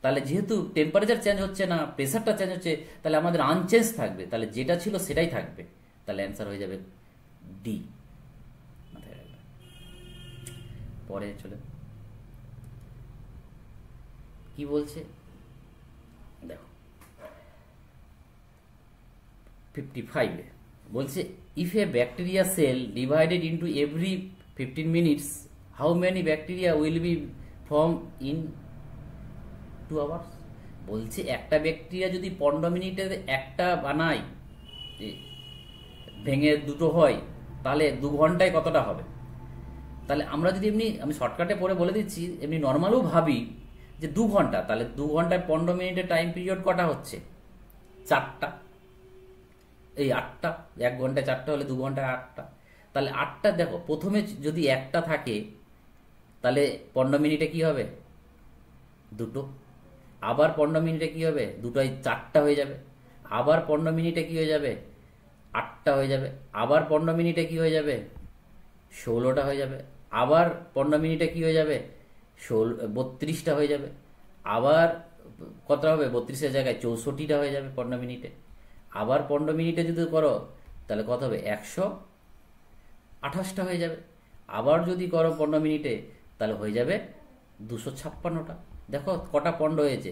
তাহলে যেহেতু টেম্পারেচার চেঞ্জ হচ্ছে না, প্রেসারটা চেঞ্জ হচ্ছে, তাহলে আমাদের আনচেঞ্জ থাকবে, তাহলে যেটা ছিল সেটাই থাকবে। তাহলে অ্যান্সার হয়ে যাবে ডি। পরে চলে কি বলছে দেখো 55-এ বলছে if A bacteria sell divided into every 15 minutes how many bacteria will be form in 2 hours. বলছে একটা ব্যাকটেরিয়া যদি 15 মিনিটে একটা বানায়, ভেঙে দুটো হয়, তাহলে 2 ঘন্টায় কতটা হবে? তাহলে আমরা যদি এমনি, আমি শর্টকাটে পরে বলে দিচ্ছি, এমনি নর্মালও ভাবি যে 2 ঘন্টা, তাহলে 2 ঘন্টায় 15 মিনিটের টাইম পিরিয়ড কটা হচ্ছে? 4টা। এই 8টা, 1 ঘন্টায় 4টা হলে 2 ঘন্টায় 8টা। তাহলে 8টা দেখো, প্রথমে যদি একটা থাকে তাহলে 15 মিনিটে কি হবে? 2টো। আবার 15 মিনিটে কি হবে? 2টোয় 4টা হয়ে যাবে। আবার 15 মিনিটে কি হয়ে যাবে? 8টা হয়ে যাবে। আবার 15 মিনিটে কি হয়ে যাবে? 16টা হয়ে যাবে। আবার 15 মিনিটে কি হয়ে যাবে? 32টা হয়ে যাবে। আবার কতটা হবে? 32-এর জায়গায় 64টা হয়ে যাবে 15 মিনিটে। আবার 15 মিনিটে যদি করো তাহলে কত হবে? 128টা হয়ে যাবে। আবার যদি করো 15 মিনিটে তাহলে হয়ে যাবে 256টা। দেখো কটা পণ্ড হয়েছে?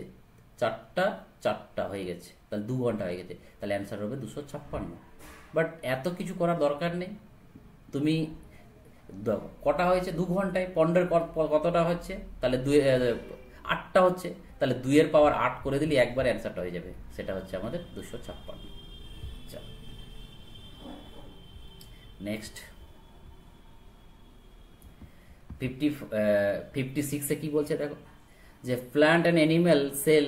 4টা হয়ে গেছে, তাহলে 2 ঘন্টা হয়ে গেছে। তাহলে অ্যান্সার হবে 256। বাট এত কিছু করার দরকার নেই, তুমি কটা হয়েছে 2 ঘন্টায়, পণ্ডের কতটা হচ্ছে? তাহলে 8টা হচ্ছে, তাহলে 2-এর পাওয়ার 8 করে দিলে একবার অ্যান্সারটা হয়ে যাবে, সেটা হচ্ছে আমাদের 256। নেক্সট 56-এ কি বলছে দেখো, যে plant and animal cell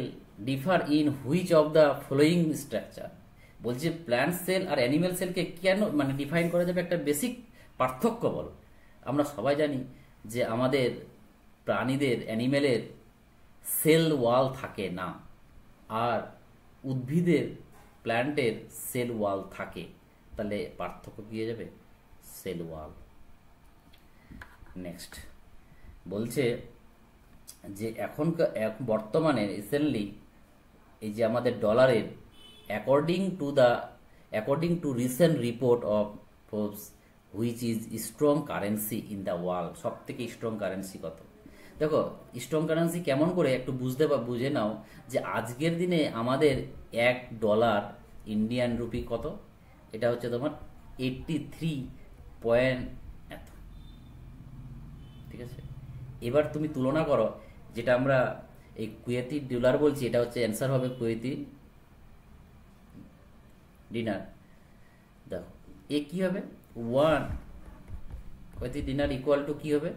differ in which of the following structure. বলছে প্ল্যান্ট সেল আর অ্যানিম্যাল সেলকে কেন মানে ডিফাইন করা যাবে, একটা বেসিক পার্থক্য বলো। আমরা সবাই জানি যে আমাদের প্রাণীদের অ্যানিমেলের সেল ওয়াল থাকে না, আর উদ্ভিদের প্ল্যান্টের সেল ওয়াল থাকে। তাহলে পার্থক্য কি হয়ে যাবে? Cell wall. নেক্সট বলছে যে বর্তমানে রিসেন্টলি এই যে আমাদের ডলারের according to recent report of Forbes which is strong currency in the world. সব থেকে স্ট্রং কারেন্সি কত? দেখো স্ট্রং কারেন্সি কেমন করে একটু বুঝে নাও যে আজকের দিনে আমাদের $1 ইন্ডিয়ান রুপি কত? এটা হচ্ছে তোমার 83 পয়েন্ট এত। ঠিক আছে, এবার তুমি তুলনা করো, যেটা আমরা এই কুয়েতি ডলার বলছি, এটা হচ্ছে অ্যান্সার হবে কুয়েতি ডিনার। দেখো এ কি হবে, 1 কুয়েতি ডিনার ইকুয়াল টু কি হবে?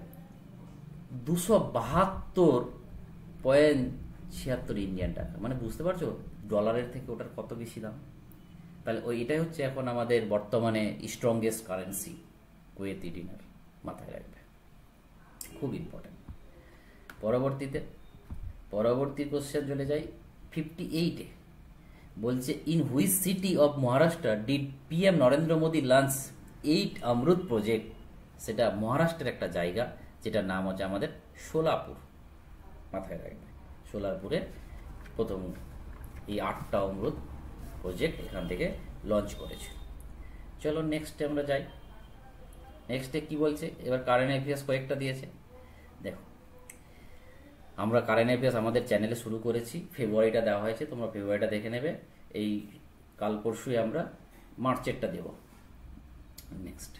272.76 ইন্ডিয়ান টাকা। মানে বুঝতে পারছো ডলারের থেকে ওটার কত বেশি দাম। তাহলে এটাই হচ্ছে এখন আমাদের বর্তমানে স্ট্রংগেস্ট কারেন্সি, কুয়েতি ডিনার। মাথায় রাখবে, খুব ইম্পর্টেন্ট। পরবর্তী কোশ্চেন চলে যাই 58-এ। বলছে in which city of Maharashtra did PM Narendra Modi launch 8 Amrit project. সেটা মহারাষ্ট্রের একটা জায়গা, যেটার নাম হচ্ছে আমাদের সোলাপুর। মাথায় রাখবে, সোলাপুরে প্রথম এই 8টা অমৃত প্রজেক্ট এখান থেকে লঞ্চ করেছে। চলো নেক্সটে আমরা যাই। নেক্সটে কি বলছে, এবার কারেন্ট অ্যাফেয়ার্স কয়েকটা দিয়েছে। দেখো আমরা কারেন্ট অ্যাফেয়ার্স আমাদের চ্যানেলে শুরু করেছি, ফেব্রুয়ারিটা দেওয়া হয়েছে, তোমরা ফেব্রুয়ারিটা দেখে নেবে। এই কাল পরশুই আমরা মার্চেরটা দেব। নেক্সট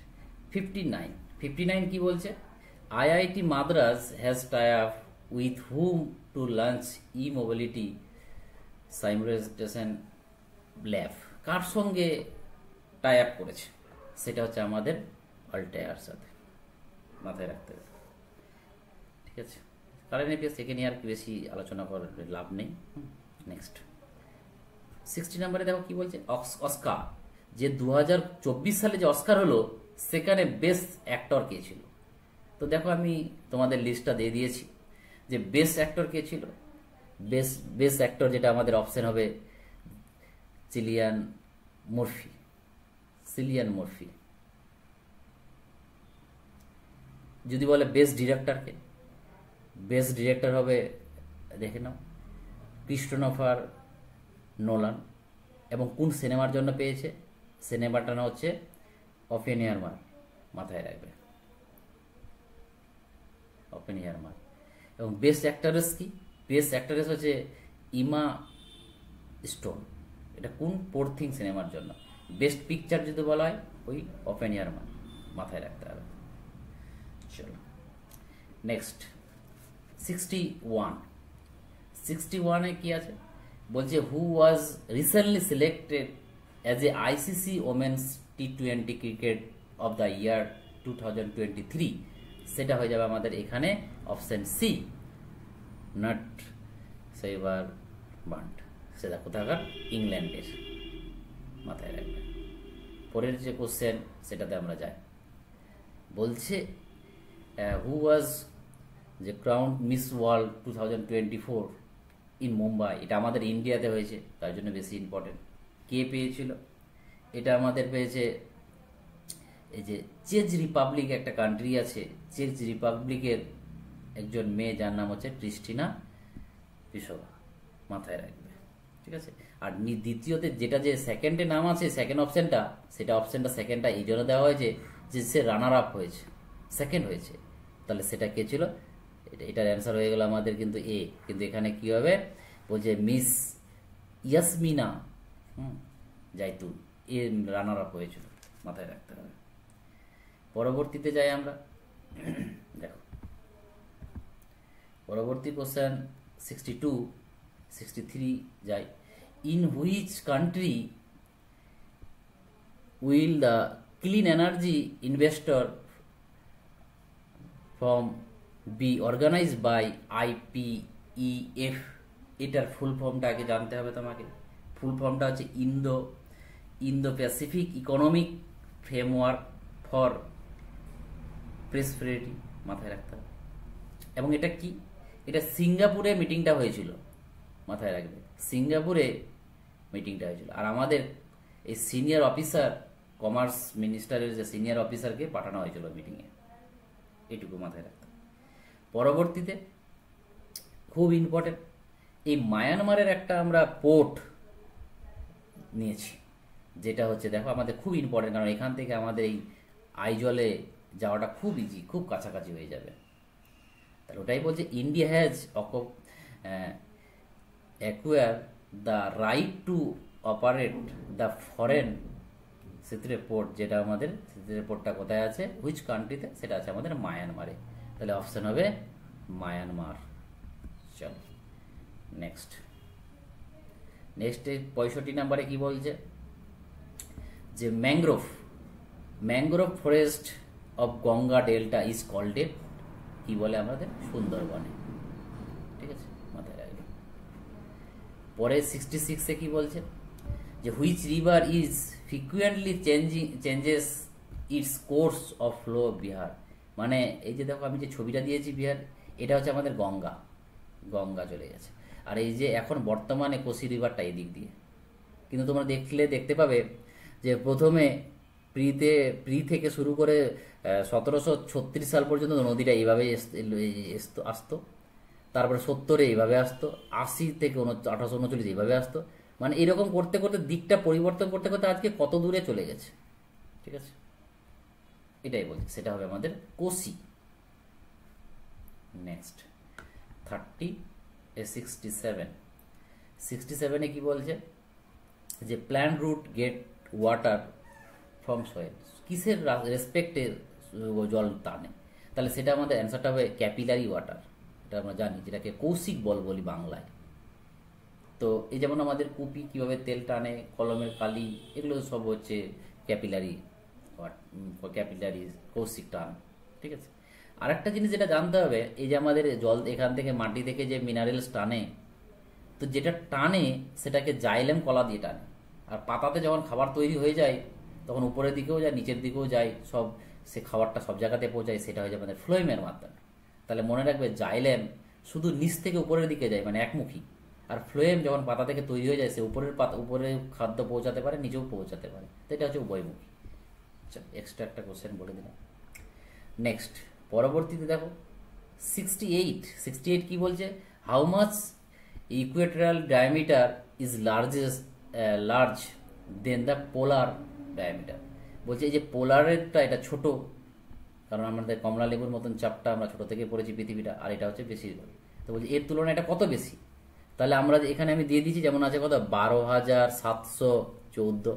59 কি বলছে, IIT Madras has tie up with hmm to launch mobility simulation lab. কার সঙ্গে টাই আপ করেছে? সেটা হচ্ছে আমাদের অল্টায়ার সাথে। মাথায় রাখতে হবে, ঠিক আছে। কারেন্ট অ্যাফেয়ার্স থেকে নিয়ে আর বেশি আলোচনা করার লাভ নেই। নেক্সট 60 নম্বরে দেখো কি বলছে, অস্কার। যে 2024 সালে যে অস্কার হলো, সেখানে বেস্ট অ্যাক্টর কে ছিল? তো দেখো আমি তোমাদের লিস্টটা দিয়ে দিয়েছি যে বেস্ট অ্যাক্টর কে ছিল। বেস্ট অ্যাক্টর যেটা আমাদের অপশন হবে সিলিয়ান মর্ফি। যদি বলে বেস্ট ডিরেক্টরকে, বেস্ট ডিরেক্টর হবে, দেখে নাও, ক্রিস্টোফার নোলান। এবং কোন সিনেমার জন্য পেয়েছে? সিনেমাটা না হচ্ছে অপেনহাইমার। মাথায় রাখবে, অপেনহাইমার। এবং বেস্ট অ্যাক্টরেস কি? বেস্ট অ্যাক্টরেস হচ্ছে ইমা স্টোন। এটা কোন পোর থিং সিনেমার জন্য। বেস্ট পিকচার যদি বলা হয়, ওই অপেনহাইমার। মাথায় রাখতে হবে। চলো নেক্সট 61-এ কি আছে বলছে, who was recently selected as a ICC women's T20 cricket of the year 2023। সেটা হয়ে যাবে আমাদের এখানে option C, Nat Sciver Brunt. সেটা কোথাকার? ইংল্যান্ডের। মাথায় রাখবে। পরের যে কোশ্চেন সেটাতে আমরা যাই। বলছে হু ওয়াজ যে crown miss world 2024 in Mumbai. এটা আমাদের ইন্ডিয়াতে হয়েছে, তার জন্য বেশি ইম্পর্টেন্ট। কে পেয়েছিল? এটা আমাদের পেয়েছে এই যে চেক রিপাবলিক, একটা কান্ট্রি আছে, চেক রিপাবলিকের একজন মেয়ে, যার নাম হচ্ছে ক্রিস্টিনা পিসোভা। মাথায় রাখবে, ঠিক আছে। আর দ্বিতীয়তে যেটা যে সেকেন্ডে নাম আছে, সেকেন্ড অপশনটা, সেকেন্ডটা এই জন্য দেওয়া হয়েছে যে সে রানার আপ হয়েছে, সেকেন্ড হয়েছে। তাহলে সেটা কে ছিল? এটার অ্যান্সার হয়ে গেল আমাদের কিন্তু এ। কিন্তু এখানে কি হবে বলছে মিস ইয়াসমিনা জাইতুন, এ রানার আপ হয়েছিল। মাথায় রাখতে হবে। পরবর্তীতে যাই আমরা। দেখো পরবর্তী কোশ্চেন 63 যাই। In which country will the clean energy investor from be organized by IPEF এটার ফুল ফর্মটা আগে জানতে হবে তোমাকে। ফুল ফর্মটা হচ্ছে Indo Pacific economic framework for prosperity, মাথায় রাখতে হবে। এবং এটা কি, এটা সিঙ্গাপুরে মিটিংটা হয়েছিল, মাথায় রাখবে, সিঙ্গাপুরে মিটিংটা হয়েছিল। আর আমাদের এই সিনিয়র অফিসার, কমার্স মিনিস্টারের যে সিনিয়র অফিসারকে পাঠানো হয়েছিল মিটিংয়ে, এটুকু মাথায় রাখতে হবে। পরবর্তীতে খুব ইম্পর্টেন্ট, এই মায়ানমারের একটা আমরা পোর্ট নিয়েছি, যেটা হচ্ছে দেখো আমাদের খুব ইম্পর্টেন্ট, কারণ এখান থেকে আমাদের এই আইজলে যাওয়াটা খুব ইজি, খুব কাছাকাছি হয়ে যাবে। তাহলে ওটাই বলছে India has acquire the right to operate the foreign Sittwe port, যেটা আমাদের সিথিরে পোর্টটা কোথায় আছে, হুইচ কান্ট্রিতে, সেটা আছে আমাদের মায়ানমারে। তাহলে অপশন হবে মায়ানমার। চলো নেক্সট 65 নাম্বারে কি বলছে, যে mangrove forest of Ganga delta is called a, কি বলে আমাদের, সুন্দরবনে। ঠিক আছে, মাথায় রাখবে। পরে 66-এ কি বলছে, যে which river is frequently changes it's course of flow Bihar, মানে এই যে দেখো আমি যে ছবিটা দিয়েছি বিহার, এটা হচ্ছে আমাদের গঙ্গা চলে গেছে। আর এই যে এখন বর্তমানে কোসি রিভারটা এই দিক দিয়ে, কিন্তু তোমরা দেখতে পাবে যে প্রথমে প্রি থেকে শুরু করে 1736 সাল পর্যন্ত নদীটা এইভাবে আসতো, তারপরে 70-এ এইভাবে আসতো, 80 থেকে 1839 এইভাবে আসতো, মানে এরকম করতে করতে দিকটা পরিবর্তন করতে করতে আজকে কত দূরে চলে গেছে। ঠিক আছে, এটাই বলছি, সেটা হবে আমাদের কোসি। নেক্সট 67-এ কি বলছে, যে plant root get water from soil, কিসের রেসপেক্টে জল টানে, তাহলে সেটা আমাদের অ্যান্সারটা হবে ক্যাপিলারি ওয়াটার। এটা আমরা জানি, যেটাকে কৌশিক বল বলি বাংলায়। তো এই যেমন আমাদের কুপি কিভাবে তেল টানে, কলমের কালি, এগুলো সব হচ্ছে ক্যাপিলারি কৌশিক টান। ঠিক আছে, আর একটা জিনিস যেটা জানতে হবে, এই যে আমাদের জল এখান থেকে মাটি থেকে যে মিনারেলস টানে, তো যেটা টানে সেটাকে জাইলেম কলা দিয়ে টানে, আর পাতাতে যখন খাবার তৈরি হয়ে যায় তখন উপরের দিকেও যায়, নিচের দিকেও যায়, সব সে খাবারটা সব জায়গাতে পৌঁছায়, সেটা হয়ে যায় আমাদের ফ্লোয়েমের মাধ্যমে। তাহলে মনে রাখবে জাইলেম শুধু নিচ থেকে উপরের দিকে যায়, মানে একমুখী, আর ফ্লোয়েম যখন পাতা থেকে তৈরি হয়ে যায় সে উপরে খাদ্য পৌঁছাতে পারে, নিচেও পৌঁছাতে পারে, তো এটা হচ্ছে উভয়মুখী। আচ্ছা, এক্সট্রা একটা কোশ্চেন বলে দিলাম। নেক্সট পরবর্তীতে দেখো 68 কি বলছে, how much equatorial diameter is large than the polar diameter, বলছে এই যে পোলারেরটা এটা ছোট, কারণ আমাদের কমলা লেবুর মতন চাপটা আমরা ছোট থেকে পড়েছি পৃথিবীটা, আর এটা হচ্ছে বেশি, তো বলছে এর তুলনায় এটা কত বেশি। তাহলে আমরা এখানে আমি দিয়ে দিচ্ছি, যেমন আছে কত 12,714,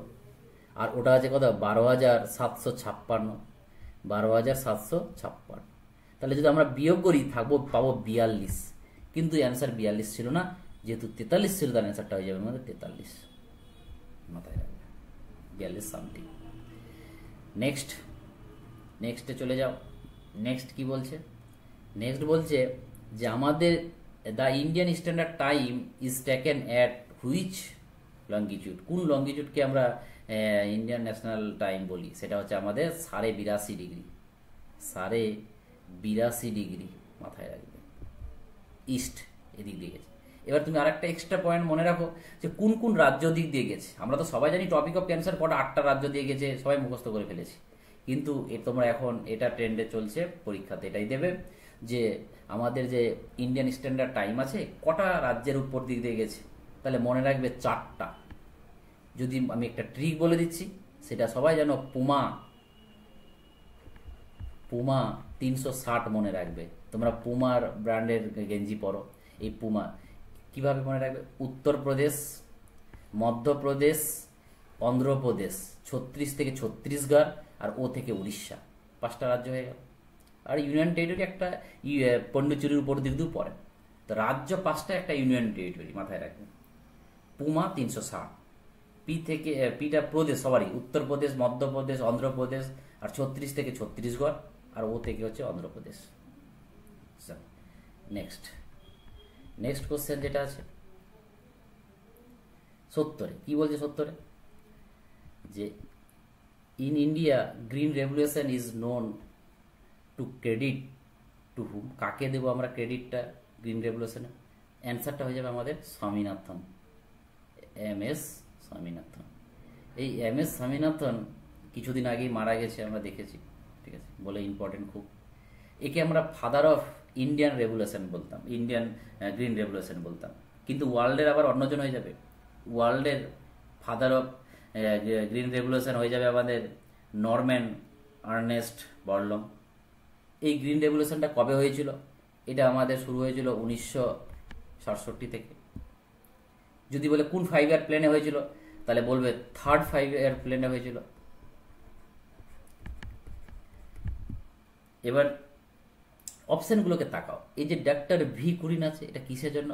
আর ওটা আছে কত 12,756, 12,756। তাহলে যদি আমরা বিয়োগ করি পাবো 42, কিন্তু অ্যান্সার 42 ছিল না, যেহেতু 43 ছিল, তার অ্যান্সারটা হয়ে যাবে আমাদের 43, মাথায় রাখবে 42 সামথিং। নেক্সটে চলে যাও। নেক্সট কি বলছে, নেক্সট বলছে যে আমাদের the Indian standard time is taken at which longitude, কোন লঙ্গিটিউডকে আমরা ইন্ডিয়ান ন্যাশনাল টাইম বলি, সেটা হচ্ছে আমাদের 82.5 ডিগ্রি, 82.5 ডিগ্রি, মাথায় রাখবে, ইস্ট এদিক দিয়ে গেছে। এবার তুমি আরেকটা এক্সট্রা পয়েন্ট মনে রাখো, যে কোন কোন রাজ্য দিক দিয়ে গেছে। আমরা তো সবাই জানি টপিক অফ ক্যান্সার কটা 8টা রাজ্য দিয়ে গেছে, সবাই মুখস্থ করে ফেলেছি, কিন্তু তোমরা এখন এটা ট্রেন্ডে চলছে, পরীক্ষাতে এটাই দেবে, যে আমাদের যে ইন্ডিয়ান স্ট্যান্ডার্ড টাইম আছে কটা রাজ্যের উপর দিক দিয়ে গেছে। তাহলে মনে রাখবে 4টা। যদি আমি একটা ট্রিক বলে দিচ্ছি, সেটা সবাই জানো, পুমা 360 মনে রাখবে। তোমরা পুমার ব্র্যান্ডের গেঞ্জি পরো, এই পুমা কিভাবে মনে রাখবে, উত্তরপ্রদেশ, মধ্যপ্রদেশ, অন্ধ্রপ্রদেশ, 36 থেকে ছত্তিশগড়, আর ও থেকে উড়িষ্যা, 5টা রাজ্য হয়ে গেল। আর ইউনিয়ন টেরিটরি একটা পন্ডিচেরির উপর দিক দিয়েও পড়ে, তো রাজ্য 5টা, একটা ইউনিয়ন টেরিটরি, মাথায় রাখবেন। পুমা 360, পিটা প্রদেশ সবারই, উত্তরপ্রদেশ, মধ্যপ্রদেশ, অন্ধ্রপ্রদেশ, আর 36 থেকে ছত্তিশগড়, আর ও থেকে হচ্ছে অন্ধ্রপ্রদেশ। নেক্সট কোশ্চেন যেটা আছে 70-এ কি বলছে 70-এ, যে in India green revolution is known to credit to hmm, কাকে দেবো আমরা ক্রেডিটটা গ্রিন রেভলিউশনে? অ্যান্সারটা হয়ে যাবে আমাদের স্বামীনাথন, MS স্বামীনাথন। এই MS স্বামীনাথন কিছুদিন আগেই মারা গেছে, আমরা দেখেছি, ঠিক আছে, বলে ইম্পর্টেন্ট খুব। একে আমরা ফাদার অফ ইন্ডিয়ান রেভলিউশন বলতাম, ইন্ডিয়ান গ্রিন রেভলিউশন বলতাম। কিন্তু ওয়ার্ল্ডের আবার অন্যজন হয়ে যাবে, ওয়ার্ল্ডের ফাদার অফ গ্রিন রেভলিউশন হয়ে যাবে আমাদের নরম্যান আর্নেস্ট বরলং। এই গ্রিন রেভলিউশনটা কবে হয়েছিল? এটা আমাদের শুরু হয়েছিল 1967 থেকে। যদি বলে কোন 5 ইয়ার প্ল্যানে হয়েছিল, তাহলে বলবে 3rd 5 ইয়ার প্ল্যানে হয়েছিল। এবার অপশনগুলোকে তাকাও। এই যে ডক্টর ভি কুরিন আছে, এটা কিসের জন্য?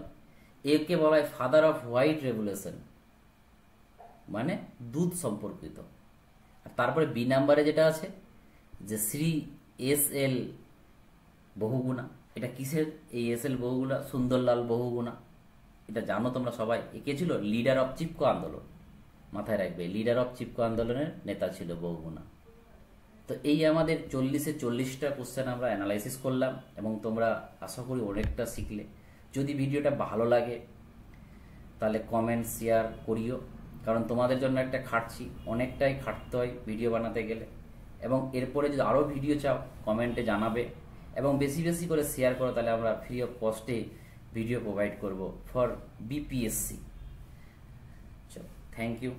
একে বলা হয় ফাদার অফ হোয়াইট রেভলিউশন, মানে দুধ সম্পর্কিত। আর তারপরে বি নাম্বারে যেটা আছে যে শ্রী SL বহুগুণা, এটা কিসের? এই SL বহুগুণা সুন্দরলাল বহুগুণা, এটা জানো তোমরা সবাই। একে ছিল লিডার অফ চিপকো আন্দোলন, মাথায় রাখবে, লিডার অফ চিপকো আন্দোলনের নেতা ছিল বহুগুণা। তো এই আমাদের 40-এ 40টা কোশ্চেন আমরা অ্যানালাইসিস করলাম, এবং তোমরা আশা করি অনেকটা শিখলে। যদি ভিডিওটা ভালো লাগে তাহলে কমেন্ট শেয়ার করিও, কারণ তোমাদের জন্য একটা খাটছি, অনেকটাই খাটতে হয় ভিডিও বানাতে গেলে। এবং এরপরে যদি আরও ভিডিও চাও কমেন্টে জানাবে, এবং বেশি বেশি করে শেয়ার করো, তাহলে আমরা ফ্রি অফ কস্টে ভিডিও প্রোভাইড করব ফর BPSC। চলো, থ্যাংক ইউ।